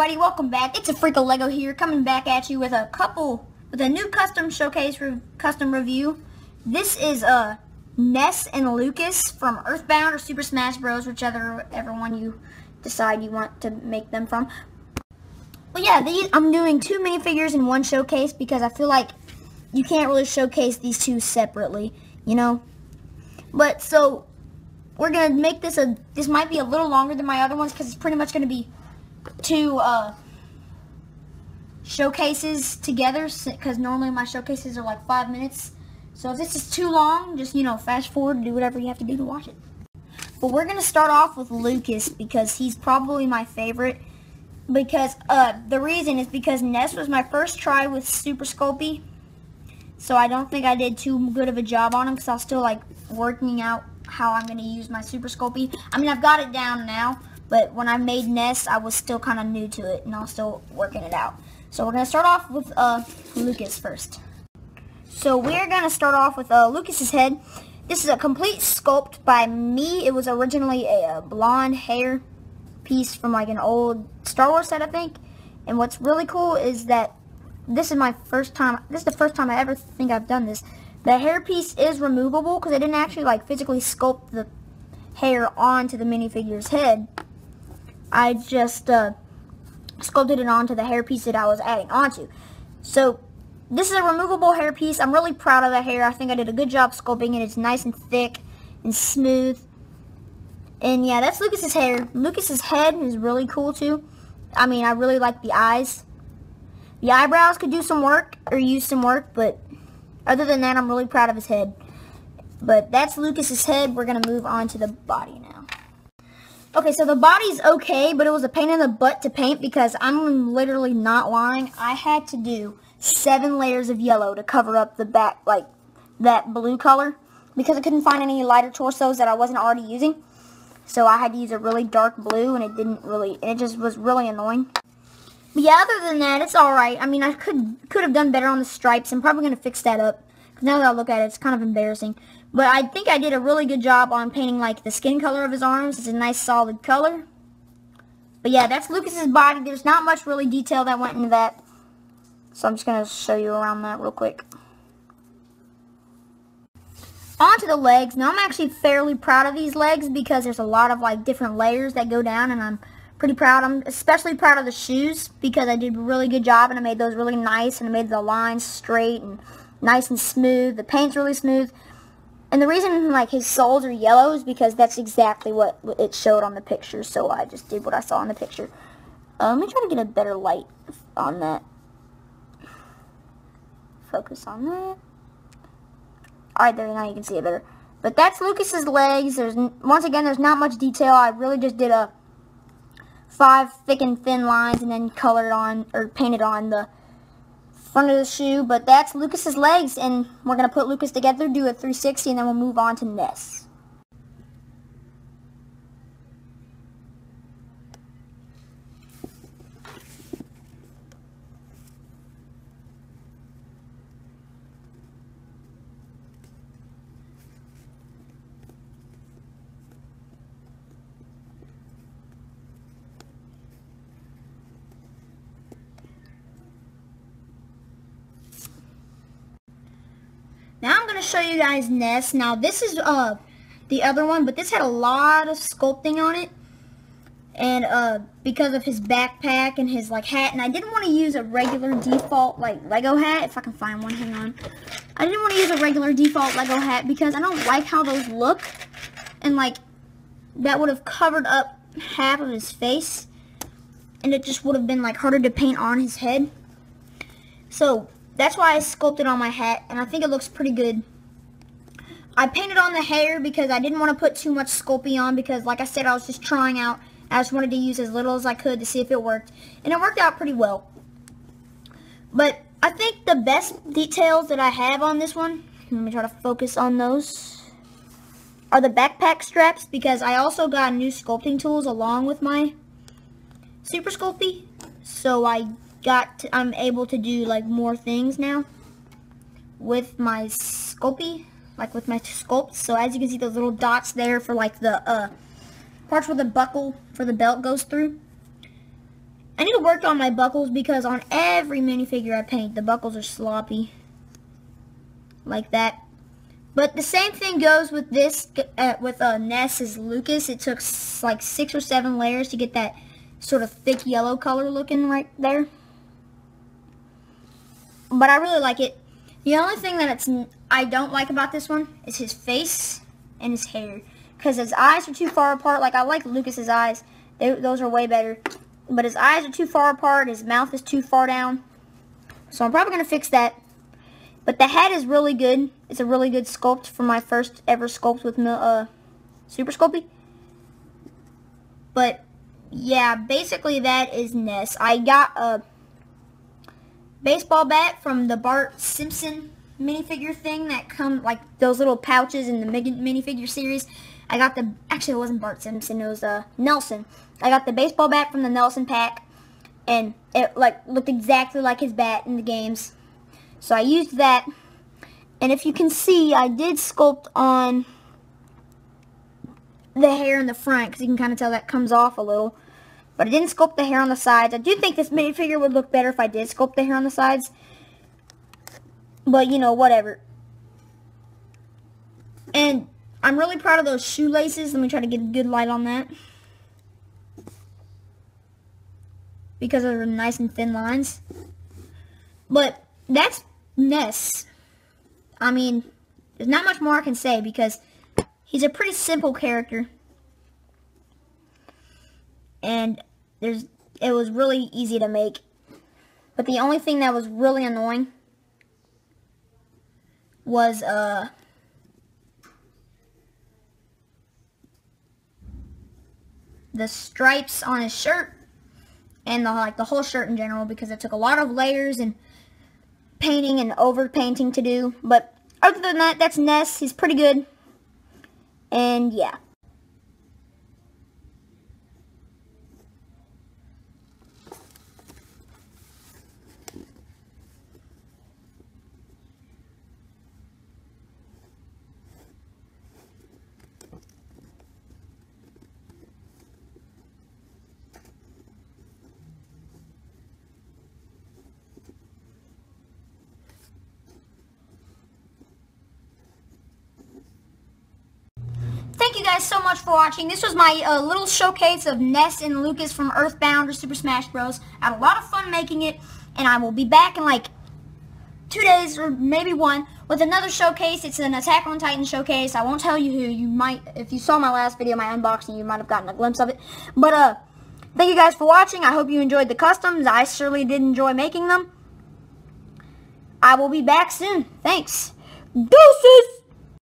everybody, welcome back. It's a Freak of Lego here, coming back at you with a new custom showcase custom review. This is Ness and Lucas from Earthbound or Super Smash Bros, whichever one you decide you want to make them from. But yeah, I'm doing two minifigures in one showcase because I feel like you can't really showcase these two separately, you know. But so we're gonna make this this might be a little longer than my other ones because it's pretty much gonna be two showcases together, because normally my showcases are like 5 minutes. So if this is too long, just, you know, fast forward, do whatever you have to do to watch it. But we're gonna start off with Lucas because he's probably my favorite, because the reason is because Ness was my first try with Super Sculpey, so I don't think I did too good of a job on him because I was still like working out how I'm gonna use my Super Sculpey. I mean, I've got it down now, but when I made Ness, I was still kind of new to it, and I was still working it out. So we're going to start off with Lucas first. So we're going to start off with Lucas's head. This is a complete sculpt by me. It was originally a blonde hair piece from like an old Star Wars set, I think. And what's really cool is that this is my first time. This is the first time I ever think I've done this. The hair piece is removable because I didn't actually like physically sculpt the hair onto the minifigure's head. I just sculpted it onto the hair piece that I was adding onto. So this is a removable hair piece. I'm really proud of the hair. I think I did a good job sculpting it. It's nice and thick and smooth. And yeah, that's Lucas's hair. Lucas's head is really cool too. I mean, I really like the eyes. The eyebrows could do some work or use some work, but other than that, I'm really proud of his head. But that's Lucas's head. We're going to move on to the body now. Okay, so the body's okay, but it was a pain in the butt to paint because I'm literally not lying. I had to do 7 layers of yellow to cover up the back, like that blue color, because I couldn't find any lighter torsos that I wasn't already using. So I had to use a really dark blue, and it just was really annoying. But yeah, other than that, it's alright. I mean, I could have done better on the stripes. I'm probably going to fix that up, because now that I look at it, it's kind of embarrassing. But I think I did a really good job on painting like the skin color of his arms. It's a nice solid color. But yeah, that's Lucas's body. There's not much really detail that went into that. So I'm just going to show you around that real quick. On to the legs. Now I'm actually fairly proud of these legs because there's a lot of like different layers that go down, and I'm pretty proud. I'm especially proud of the shoes because I did a really good job and I made those really nice, and I made the lines straight and nice and smooth. The paint's really smooth. And the reason like his soles are yellow is because that's exactly what it showed on the picture. So I just did what I saw in the picture. Let me try to get a better light on that. Focus on that. Alright, there, now you can see it better. But that's Lucas's legs. Once again, there's not much detail. I really just did 5 thick and thin lines and then colored on or painted on the front of the shoe. But that's Lucas's legs, and we're going to put Lucas together, do a 360, and then we'll move on to Ness. Now I'm going to show you guys Ness. Now this is the other one, but this had a lot of sculpting on it. And because of his backpack and his like hat, and I didn't want to use a regular default like Lego hat. If I can find one, hang on. I didn't want to use a regular default Lego hat because I don't like how those look. And like that would have covered up half of his face, and it just would have been like harder to paint on his head. So that's why I sculpted on my hat, and I think it looks pretty good. I painted on the hair because I didn't want to put too much Sculpey on because, like I said, I was just trying out. I just wanted to use as little as I could to see if it worked, and it worked out pretty well. But I think the best details that I have on this one, let me try to focus on those, are the backpack straps, because I also got new sculpting tools along with my Super Sculpey, so I'm able to do like more things now with my Sculpey, like with my sculpts. So as you can see, those little dots there for like the parts where the buckle for the belt goes through. I need to work on my buckles because on every minifigure I paint, the buckles are sloppy. Like that. But the same thing goes with this, with Ness as Lucas. It took like 6 or 7 layers to get that sort of thick yellow color looking right there. But I really like it. The only thing that I don't like about this one is his face and his hair. Because his eyes are too far apart. Like, I like Lucas's eyes. Those are way better. But his eyes are too far apart. His mouth is too far down. So I'm probably going to fix that. But the head is really good. It's a really good sculpt for my first ever sculpt with Super Sculpey. But, yeah, basically that is Ness. I got a baseball bat from the Bart Simpson minifigure thing that come, like, those little pouches in the minifigure series. I got actually it wasn't Bart Simpson, it was Nelson. I got the baseball bat from the Nelson pack, and it, like, looked exactly like his bat in the games. So I used that, and if you can see, I did sculpt on the hair in the front, because you can kind of tell that comes off a little. But I didn't sculpt the hair on the sides. I do think this minifigure would look better if I did sculpt the hair on the sides. But, you know, whatever. And I'm really proud of those shoelaces. Let me try to get a good light on that. Because they're nice and thin lines. But that's Ness. I mean, there's not much more I can say because he's a pretty simple character. And it was really easy to make. But the only thing that was really annoying was the stripes on his shirt and the whole shirt in general, because it took a lot of layers and painting and over painting to do. But other than that, that's Ness. He's pretty good. And yeah. Thank you guys so much for watching. This was my little showcase of Ness and Lucas from Earthbound or Super Smash Bros. I had a lot of fun making it, and I will be back in like 2 days or maybe 1 with another showcase. It's an Attack on Titan showcase. I won't tell you who. You might, if you saw my last video, my unboxing, you might have gotten a glimpse of it. But thank you guys for watching. I hope you enjoyed the customs. I surely did enjoy making them. I will be back soon. Thanks. Deuces!